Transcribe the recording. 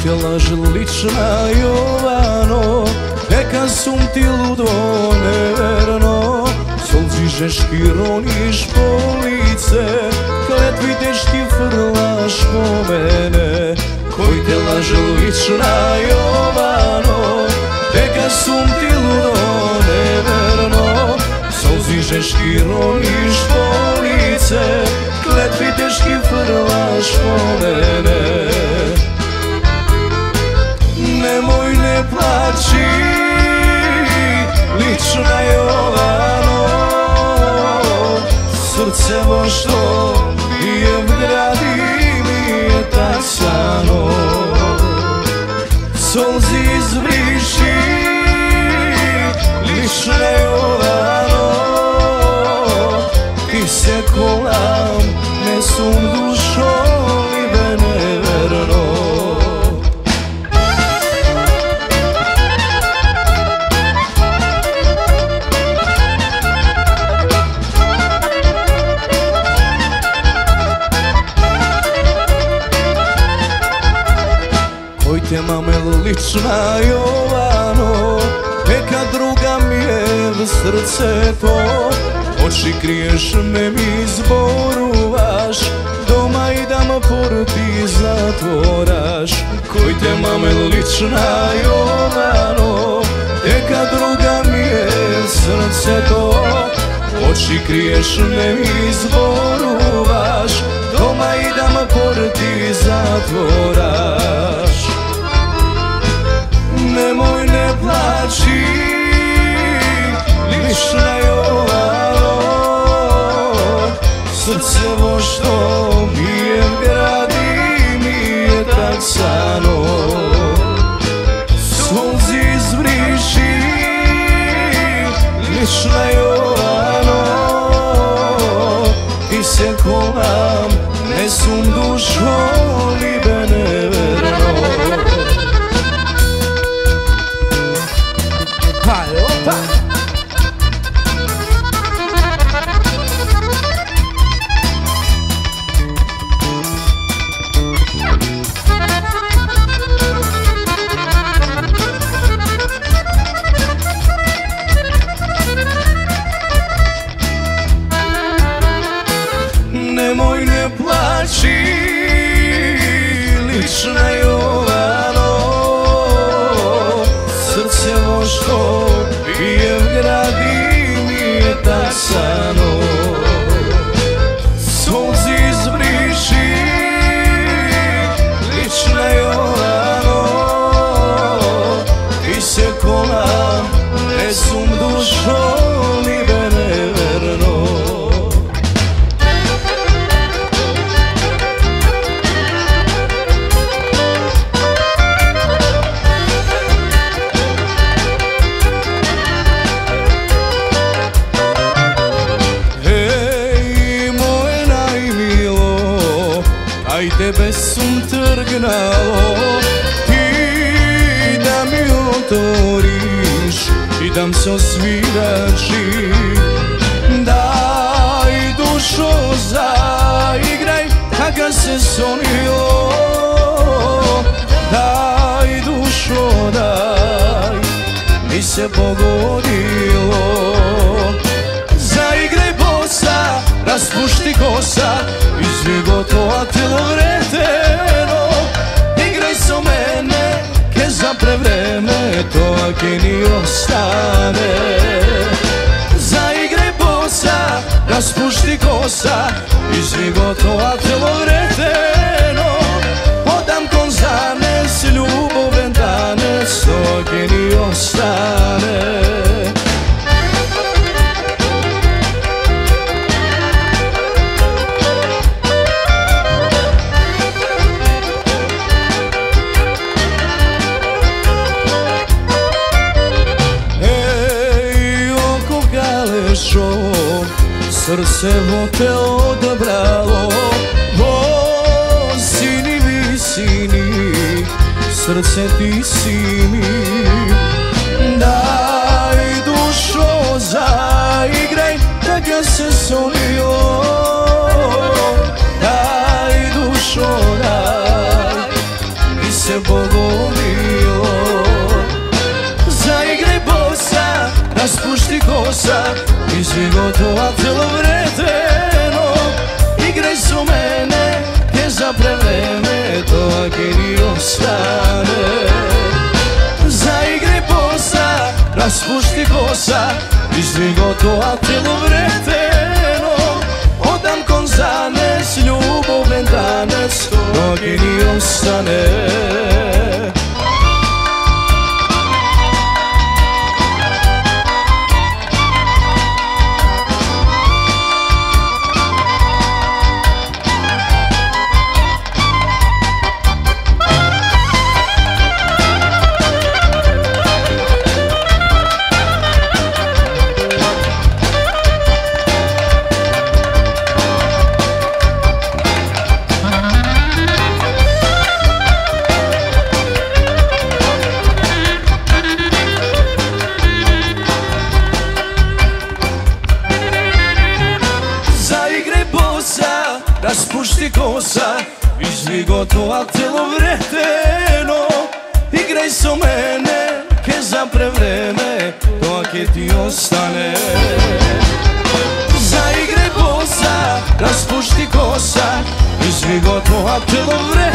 te laže lična Jovano, neka sum ti ludo neverno. Solzi žeški roniš po lice, kletvi teški frlaš po mene. Koji te laže lična Jovano, neka sum ti ludo neverno. Solzi žeški roniš po lice, kletvi teški frlaš po mene. Nemoj ne plaći, lična Jovano, srce vo što bijem gradi mi je taksano. Solzi izbriši, lična Jovano, ti se kolam, ne sum dušo libe neverno. Koji te mamel lična Jovano, neka druga mi je v srce to. Oči kriješ, ne mi zboruvaš, doma idam porti zatvoraš. Koji te mamel lična Jovano, neka druga mi je srce to. Oči kriješ, ne mi zboruvaš, doma idam porti zatvoraš. Nemoj ne plaći, lična Jovano, srce vo što bijem gradi mi je taksano. Solzi izbriši, lična Jovano, ti se kolam, ne sum dušo libe neverno. Hajde, opa! Nemoj ne plaći, lična Jovano, srce vo što bijem gradi mi je taksano. Solzi izbriši, lična Jovano, ti se kolam, ne sum dušo libe neverno. Aj tebe sum trgnalo, ti da mi otvoriš i dam se osvirači. Daj dušo zaigraj, kaka se sonio. Daj dušo daj, mi se pogodilo. Zaigraj bosa, raspušti kosa, izvigo to a telo vreteno. Igraj so mene, ke zapre vreme, to a ke ni ostane. Zaigraj bosa, raspušti kosa, izvigo to a telo vreteno. Odam konzane, s ljuboven danes, to a ke ni ostane. Srce vo te odabralo, vo sini visini, srce ti si mi. Daj dušo zaigraj, taka se sonio. Daj dušo daj, mi se Bogu Izvigo to a celo vreteno Igraj su mene Che zapre vreme To che mi ostane Zaigraj posa Raspušti kosa Izvigo to a celo vreteno Odam con zanes Ljubav vendanes To che mi ostane Raspušti kosa Izvigo to a celo vreteno Igraj so mene Che zapre vreme To che ti ostane Zaigraj posa Raspušti kosa Izvigo to a celo vreteno